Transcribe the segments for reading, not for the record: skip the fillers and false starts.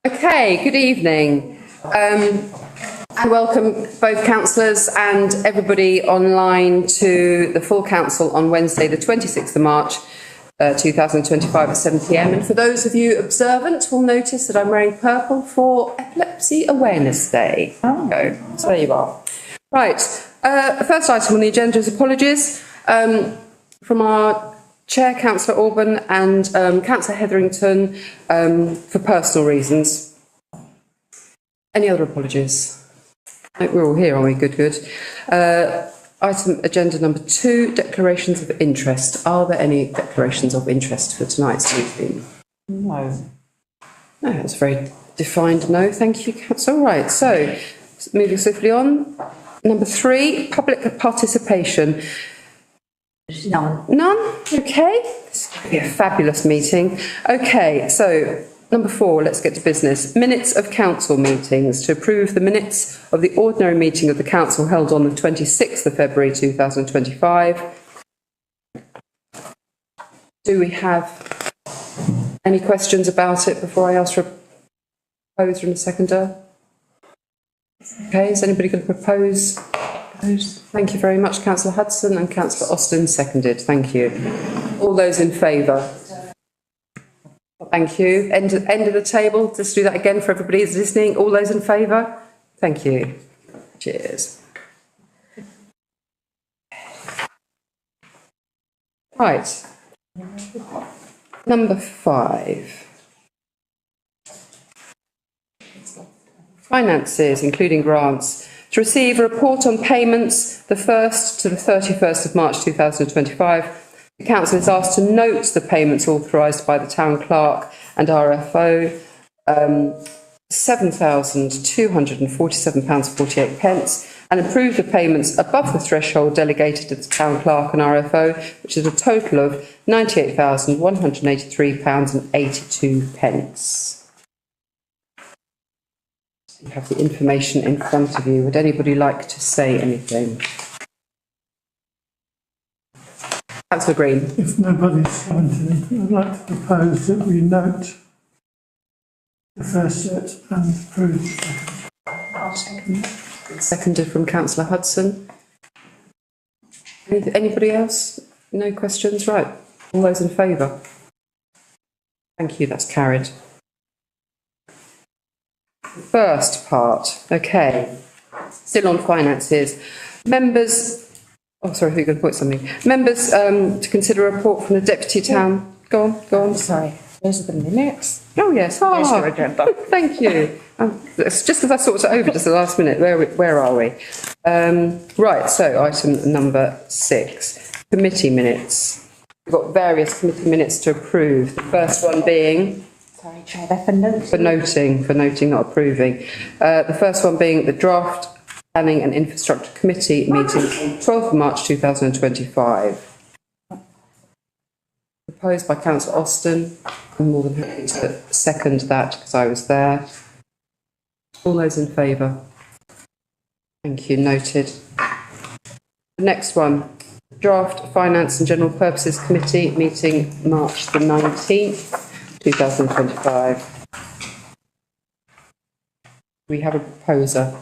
Okay, good evening. And welcome both councillors and everybody online to the full council on Wednesday, the 26th of March, 2025 at 7 p.m. And for those of you observant, will notice that I'm wearing purple for Epilepsy Awareness Day. So there you are. Right, the first item on the agenda is apologies from our Chair, Councillor Orban, and Councillor Hetherington for personal reasons. Any other apologies? We're all here, aren't we? Good. Item agenda number 2, declarations of interest. Are there any declarations of interest for tonight's meeting? No, that's very defined no. Thank you, Councillor. Right, so moving swiftly on. Number 3, public participation. None? Okay. This is going to be a fabulous meeting. Okay, so number 4, let's get to business. Minutes of council meetings. To approve the minutes of the ordinary meeting of the council held on the 26th of February 2025. Do we have any questions about it before I ask for a proposer and a seconder? Okay, is anybody going to propose? Thank you very much, Councillor Hudson, and Councillor Austin seconded. Thank you. All those in favour? Thank you. End of the table. Just do that again for everybody who's listening. All those in favour? Thank you. Cheers. Right. Number 5. Finances, including grants. To receive a report on payments the 1st to the 31st of March 2025, the Council is asked to note the payments authorised by the Town Clerk and RFO, £7,247.48, and approve the payments above the threshold delegated to the Town Clerk and RFO, which is a total of £98,183.82. You have the information in front of you. Would anybody like to say anything? Councillor Green. If nobody's commented, I'd like to propose that we note the first set and approve the second. I'll second. Seconded from Councillor Hudson. Anybody else? No questions? Right. All those in favour? Thank you, that's carried. First part, okay, still on finances. Members, oh sorry, who going to put something? Members to consider a report from the Deputy Town. Go on. Sorry, those are the minutes. Oh yes, There's your agenda. Thank you. It's just because I thought it over just the last minute. Where are we? Right, so item number 6, committee minutes. We've got various committee minutes to approve. The first one being... Sorry, Chair, they're for noting. For noting, not approving. The first one being the draft Planning and Infrastructure Committee meeting on 12th of March 2025. Proposed by Councillor Austin. I'm more than happy to second that because I was there. All those in favour? Thank you, noted. The next one, draft Finance and General Purposes Committee meeting March the 19th. 2025. We have a proposer.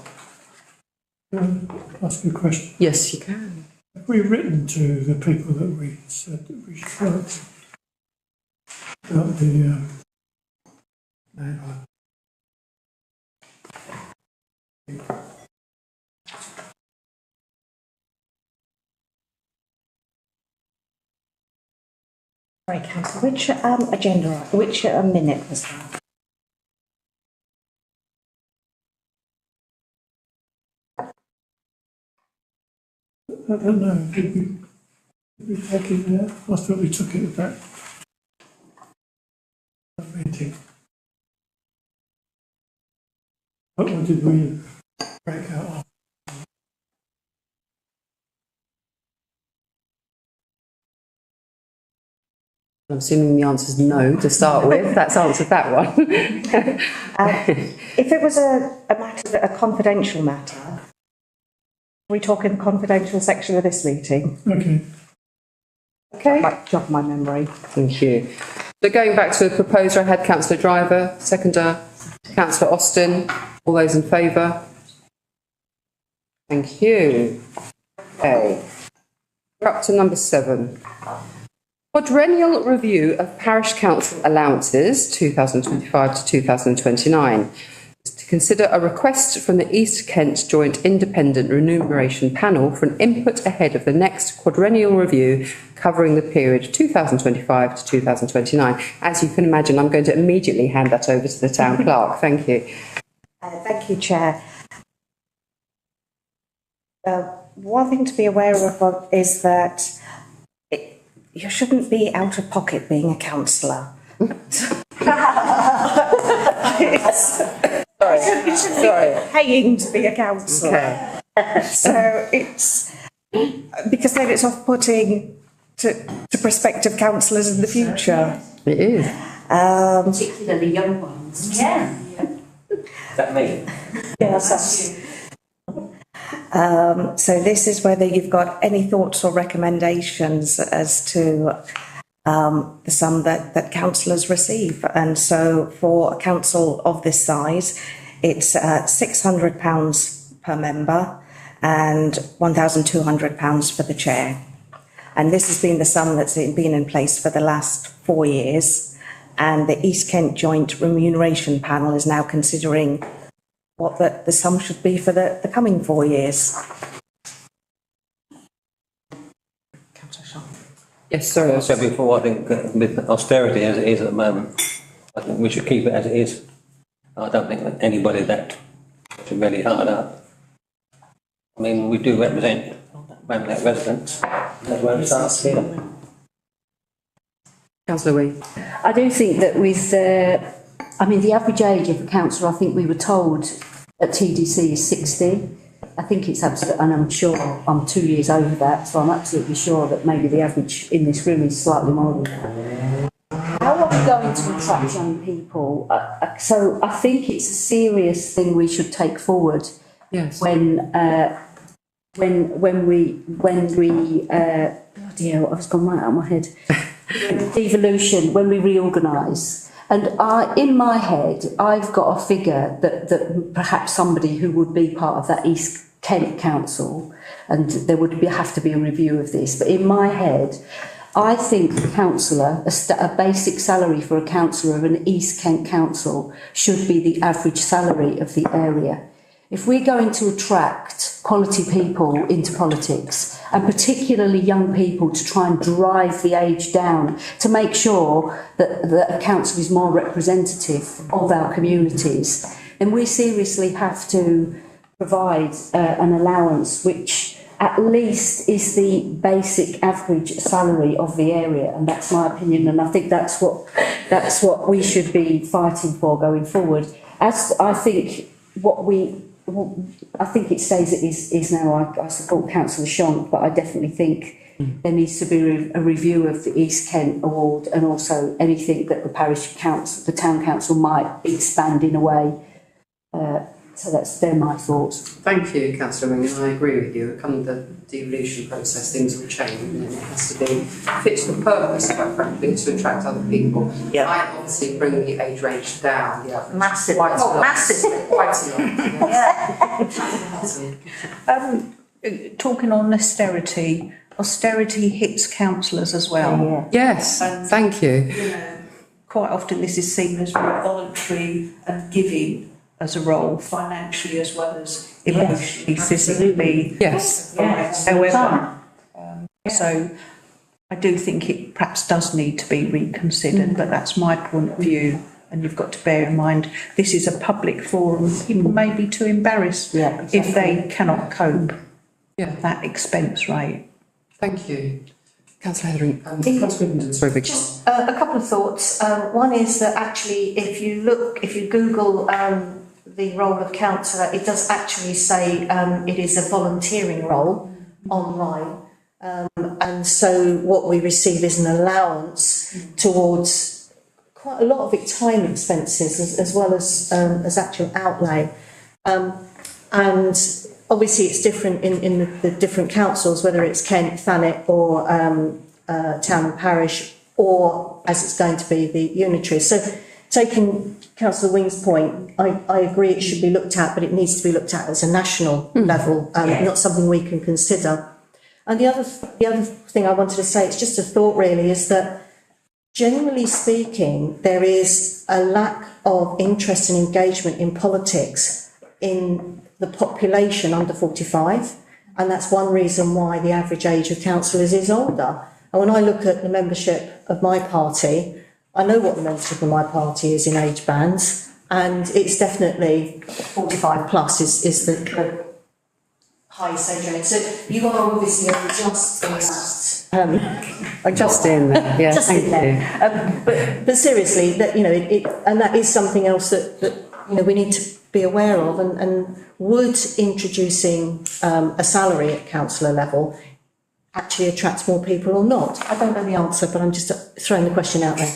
Ask you a question. Yes, you can. Have we written to the people that we said that we should write to about the Sorry, Councillor, which agenda, which minute was that? I don't know, did we take it there? I thought we took it back. That meeting. What did we break out of? I'm assuming the answer is no to start with. That's answered that one. If it was a confidential matter, are we talking the confidential section of this meeting? Okay. Okay. Might jog my memory. Thank you. So going back to the proposer, I had councillor Driver, seconder, councillor Austin. All those in favour? Thank you. Okay. We're up to number 7. Quadrennial review of Parish Council Allowances 2025 to 2029. To consider a request from the East Kent Joint Independent Remuneration Panel for an input ahead of the next quadrennial review covering the period 2025 to 2029. As you can imagine, I'm going to immediately hand that over to the Town Clerk. Thank you. Thank you, Chair. One thing to be aware of is that you shouldn't be out of pocket being a councillor. Sorry. Paying to be a councillor. Okay. So it's because then it's off-putting to prospective councillors in the future. It is. Particularly young ones. Yeah. Is that me? Yes. So this is whether you've got any thoughts or recommendations as to the sum that councillors receive. And so for a council of this size, it's £600 per member and £1,200 for the chair. And this has been the sum that's been in place for the last 4 years. And the East Kent Joint Remuneration Panel is now considering what the sum should be for the coming 4 years. Yes, sorry. As I said before, I think with austerity as it is at the moment, I think we should keep it as it is. I don't think that anybody that should really hard up. I mean, we do represent Ramsgate residents. That's where it starts here. Councillor Wee. I do think that with, the average age of a councillor, I think we were told at TDC is 60. I think it's absolutely, and I'm sure I'm 2 years over that, so I'm absolutely sure that maybe the average in this room is slightly more than that. How are we going to attract young people? So I think it's a serious thing we should take forward. Yes. When we bloody hell, I've gone right out of my head. Devolution, when we reorganise. And in my head, I've got a figure that perhaps somebody who would be part of that East Kent Council, and there would have to be a review of this, but in my head, I think a councillor, a basic salary for a councillor of an East Kent Council should be the average salary of the area. If we're going to attract quality people into politics, and particularly young people, to try and drive the age down, to make sure that a council is more representative of our communities, then we seriously have to provide an allowance which at least is the basic average salary of the area, and that's my opinion, and I think that's what we should be fighting for going forward. As I think I think it stays it is now. I support Councillor Shonk, but I definitely think there needs to be a review of the East Kent Award, and also anything that the parish council, the town council might expand in a way. So they're my thoughts. Thank you, Councillor Wing, and I agree with you. Come the devolution process, things will change, and it has to be fit for purpose, quite frankly, to attract other people. Yeah. I obviously bring the age range down. Yeah, Massive. Quite a lot. Massive. Quite a lot. Talking on austerity hits councillors as well. Yes, thank you. You know, quite often this is seen as very voluntary and giving as a role, financially as well as emotionally, physically. Yes. However, so I do think it perhaps does need to be reconsidered, but that's my point of view. And you've got to bear in mind, this is a public forum. People may be too embarrassed if they cannot cope with that expense rate. Thank you. Councillor Hetherington, Councillor Ribbington, sorry, Vicky. A couple of thoughts. One is that actually, if you Google the role of councillor, it does actually say it is a volunteering role online. And so what we receive is an allowance towards quite a lot of it time expenses as well as actual outlay. And obviously it's different in the different councils, whether it's Kent, Thanet or Town and Parish. or as it's going to be, the unitary. So taking Councillor Wing's point, I agree it should be looked at, but it needs to be looked at as a national level, not something we can consider. And the other thing I wanted to say, it's just a thought really, is that generally speaking, there is a lack of interest and engagement in politics in the population under 45, and that's one reason why the average age of councillors is older. And when I look at the membership of my party, I know what the membership of my party is in age bands, and it's definitely 45 plus is the highest age range. So you are obviously just in that. Just in there, yeah, Just thank in there. But seriously, that and that is something else that we need to be aware of, and would introducing a salary at councillor level actually attract more people or not? I don't know the answer, but I'm just throwing the question out there.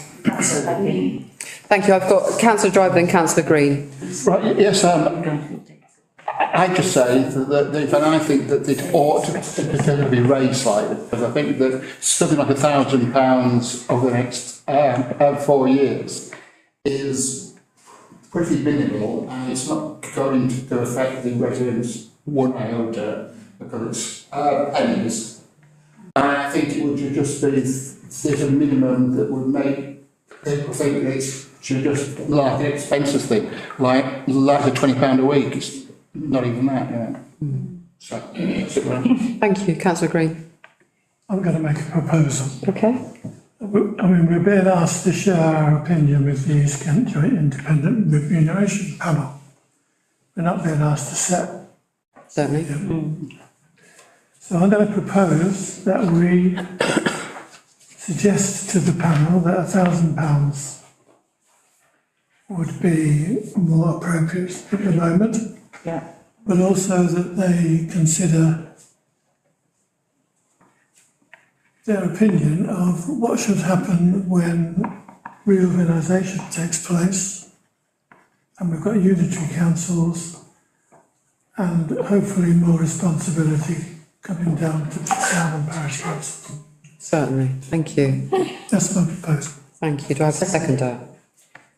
Thank you. I've got Councillor Driver and Councillor Green. Right, yes, I just say that I think that it ought to be raised slightly, because I think that something like £1,000 over the next 4 years is pretty minimal, and it's not going to affect the residents one iota, because it's pennies. And I think it would just be there's a minimum that would make people think that it should just like an expensive thing, like a £20 a week. It's not even that, So, Thank you, Councillor Green. I'm going to make a proposal. Okay. I mean, we're being asked to share our opinion with the East Kent Joint Independent Remuneration Panel. We're not being asked to set. Certainly. So I'm going to propose that we suggest to the panel that £1,000 would be more appropriate at the moment. Yeah. But also that they consider their opinion of what should happen when reorganisation takes place, and we've got unitary councils and hopefully more responsibility coming down to town and parish council. Certainly. Thank you. That's my proposal. Thank you. Do I have a seconder?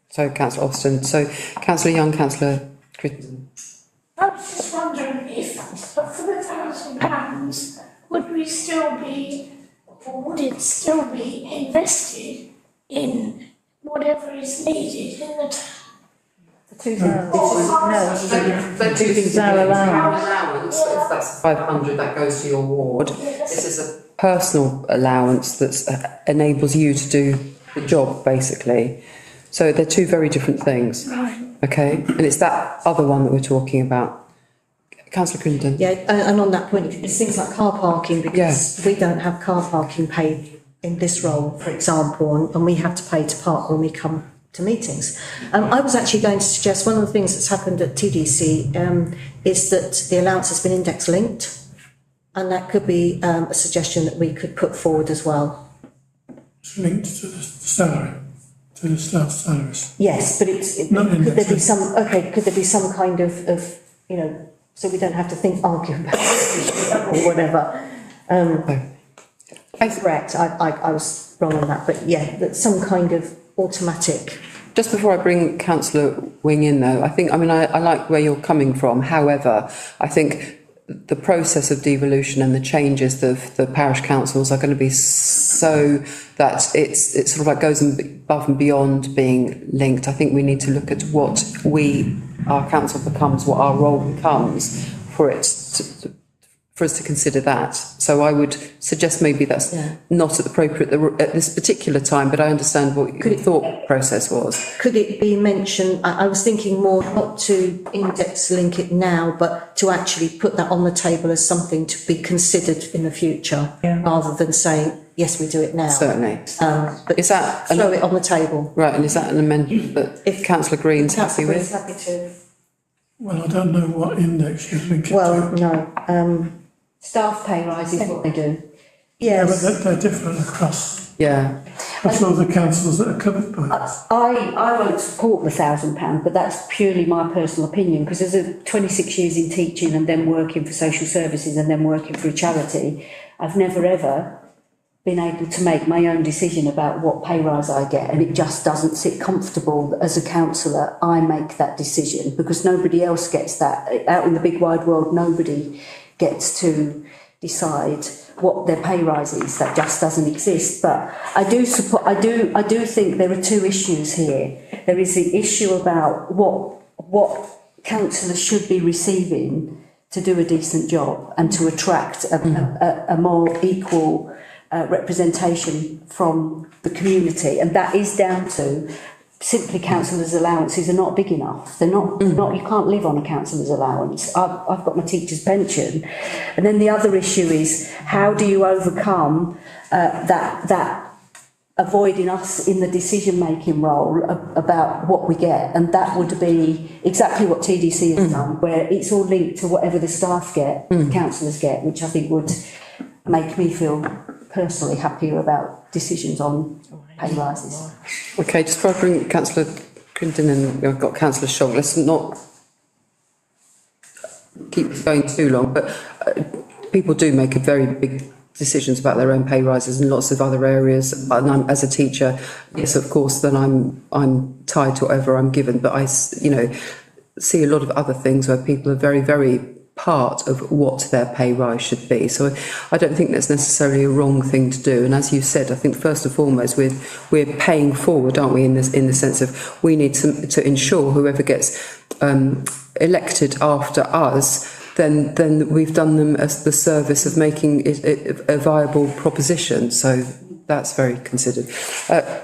So, Councillor Austin. So, Councillor Young, Councillor Crichton. I was just wondering if, for the £1,000, would we still be, or would it still be invested in whatever is needed in the town? But two things are allowance. If that's 500, that goes to your ward. This is a personal allowance that enables you to do the job, basically. So they're two very different things. Right. Okay, and it's that other one that we're talking about. Councillor Crichton. Yeah, and on that point, it's things like car parking, because we don't have car parking paid in this role, for example, and we have to pay to park when we come to meetings. I was actually going to suggest one of the things that's happened at TDC is that the allowance has been index linked, and that could be a suggestion that we could put forward as well. It's linked to the salary, to the staff salaries. Yes, but could there be some kind of so we don't have to argue about it or whatever. Correct. I was wrong on that, but yeah, that some kind of automatic. Just before I bring Councillor Wing in, though, I like where you're coming from. However, I think the process of devolution and the changes of the parish councils are going to be so that it's sort of like goes above and beyond being linked. I think we need to look at what our council becomes, what our role becomes for us to consider that. So I would suggest maybe that's not appropriate at this particular time, but I understand what your thought process was. Could it be mentioned, I was thinking more not to index link it now, but to actually put that on the table as something to be considered in the future, rather than saying, yes, we do it now. Certainly. But is that throw it on the table. Right, and is that an amendment that if Councillor Green's happy with? Happy to. Well, I don't know what index you're linking Well, to. no. Staff pay rise is what they do. Yeah, Yes. but they're different across all the councils that are covered by this. I won't support the £1,000, but that's purely my personal opinion, because as a 26 years in teaching and then working for social services and then working for a charity, I've never ever been able to make my own decision about what pay rise I get, and it just doesn't sit comfortable that as a councillor I make that decision, because nobody else gets that. Out in the big wide world, nobody gets to decide what their pay rise is. That just doesn't exist. But I do think there are two issues here. There is the issue about what councillors should be receiving to do a decent job and to attract a more equal representation from the community, and that is down to simply councillors' allowances are not big enough. They're not. You can't live on a councillor's allowance. I've got my teacher's pension, and then the other issue is how do you overcome that avoiding us in the decision-making role about what we get, and that would be exactly what TDC has done, where it's all linked to whatever the staff get, councillors get, which I think would make me feel personally happier about decisions on pay rises. Okay, just before I bring Councillor Crinton and I've got Councillor Shog, let's not keep going too long, but people do make a very big decisions about their own pay rises in lots of other areas. And I'm, as a teacher, yes, of course, then I'm tied to whatever I'm given, but I, see a lot of other things where people are very, very part of what their pay rise should be. So I don't think that's necessarily a wrong thing to do. And as you said, I think first and foremost we're paying forward, aren't we? In the sense of we need to ensure whoever gets elected after us, then we've done them as the service of making it a viable proposition. So that's very considered.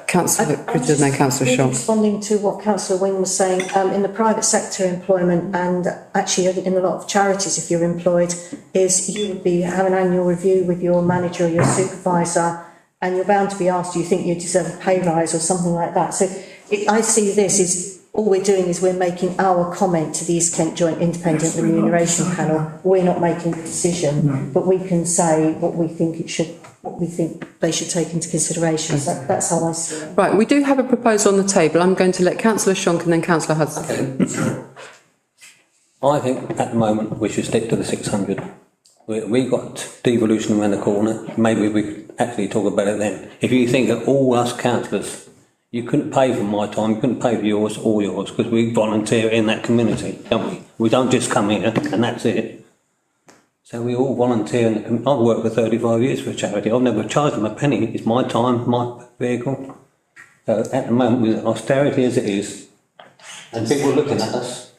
Councillor Critton and then Councillor Shaw. Responding to what Councillor Wing was saying, in the private sector employment, and actually in a lot of charities, if you're employed, is you would have an annual review with your manager or your supervisor, and you're bound to be asked, do you think you deserve a pay rise or something like that? So I see this as all we're doing is we're making our comment to the East Kent Joint Independent Remuneration Panel. We're not making a decision, but we can say what we think they should take into consideration. So that's how I see it. Right, we do have a proposal on the table. I'm going to let Councillor Shonk and then Councillor Hudson. I think at the moment we should stick to the 600. We got devolution around the corner. Maybe we could actually talk about it then. If you think of all us councillors, you couldn't pay for my time, you couldn't pay for yours or yours, because we volunteer in that community, don't we? We don't just come here and that's it. So we all volunteer in the community. I've worked for 35 years for a charity. I've never charged them a penny. It's my time, my vehicle. So at the moment, with austerity as it is, and people are looking at us,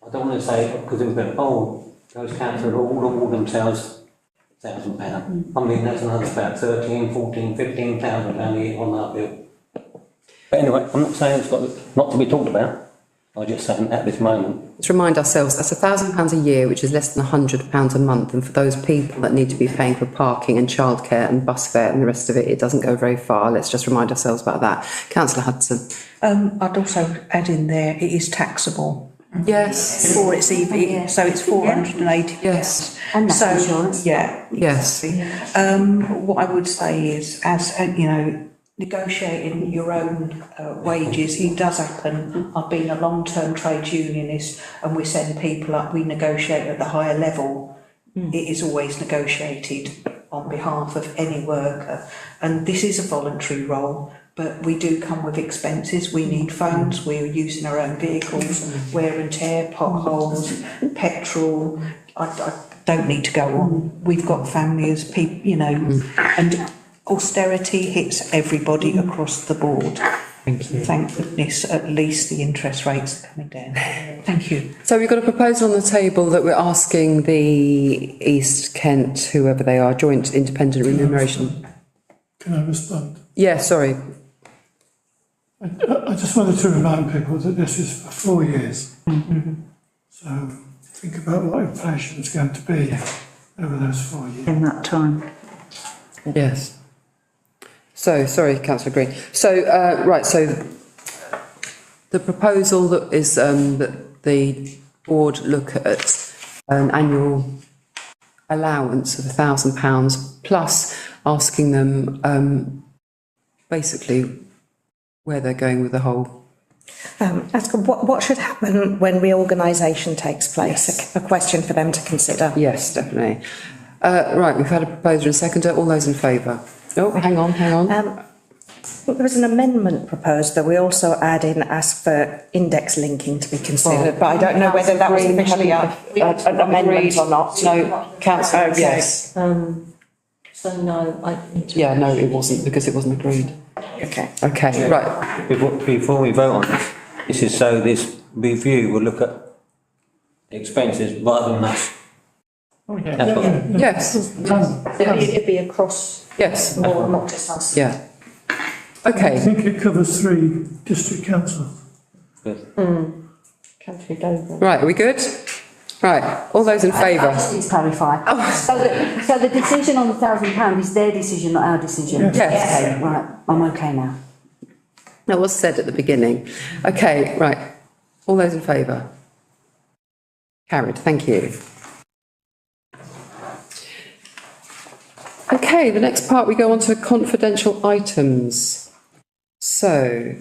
I don't want to say, because it was going, those councillors all award themselves £1,000. I mean, that's another about 13, 14, 15,000 pound a year on our bill. But anyway, I'm not saying it's got not to be talked about. I'm just saying at this moment. Let's remind ourselves that's £1,000 a year, which is less than £100 a month. And for those people that need to be paying for parking and childcare and bus fare and the rest of it, it doesn't go very far. Let's just remind ourselves about that. Councillor Hudson. I'd also add in there, it is taxable. Yes. Before it's EV, so it's £480. Yes. And national insurance. Yeah. Yes. What I would say is, as negotiating your own wages, it does happen. I've been a long-term trades unionist, and we send people up, we negotiate at the higher level. It is always negotiated on behalf of any worker, and this is a voluntary role, but we do come with expenses. We need phones, we're using our own vehicles, wear and tear, potholes, petrol. I don't need to go on. We've got families, people, and austerity hits everybody across the board. Thank you. Thank goodness, at least the interest rates are coming down. Thank you. So we've got a proposal on the table that we're asking the East Kent, whoever they are, Joint Independent Remuneration. Can I respond? Yeah, sorry. I just wanted to remind people that this is for 4 years. So think about what inflation is going to be over those 4 years. In that time. Yes. So, sorry, Councillor Green. So, so the proposal that is that the board look at an annual allowance of £1,000 plus asking them basically where they're going with the whole. What should happen when reorganisation takes place? Yes. A question for them to consider. Yes, definitely. Right, we've had a proposer and a seconder. All those in favour? Oh, hang on. There was an amendment proposed that we also add in, ask for index linking to be considered, but I don't know whether that was officially an amendment or not. No, councillor, yes. So no, Yeah, no, it wasn't, because it wasn't agreed. Okay. Okay, right. Before we vote on this is so this review will look at the expenses rather than us. Oh, yeah. That's what, Yes, it'd be across yes, more, not just us. yeah. I Okay, think it covers 3 district councils. Country Dover. right, are we good? Right, all those in I favour? just need to clarify. So the decision on the £1,000 is their decision, not our decision? Yes. Yes. Okay, right, I'm okay now. That was said at the beginning. Okay, right, all those in favour? Carried, thank you. Okay, the next part, we go on to confidential items. So,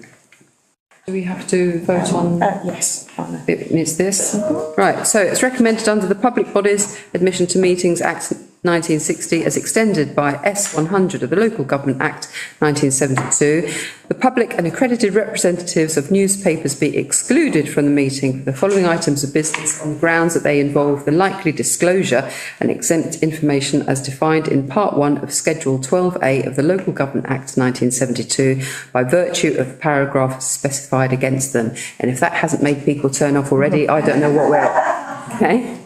do we have to vote on? Yes. It's this? Right, so it's recommended under the Public Bodies Admission to Meetings Act 1960 as extended by S100 of the Local Government Act 1972, the public and accredited representatives of newspapers be excluded from the meeting for the following items of business on the grounds that they involve the likely disclosure and exempt information as defined in Part 1 of Schedule 12A of the Local Government Act 1972 by virtue of the paragraph specified against them. And if that hasn't made people turn off already, I don't know what we're... Okay?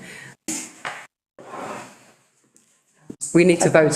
We need to vote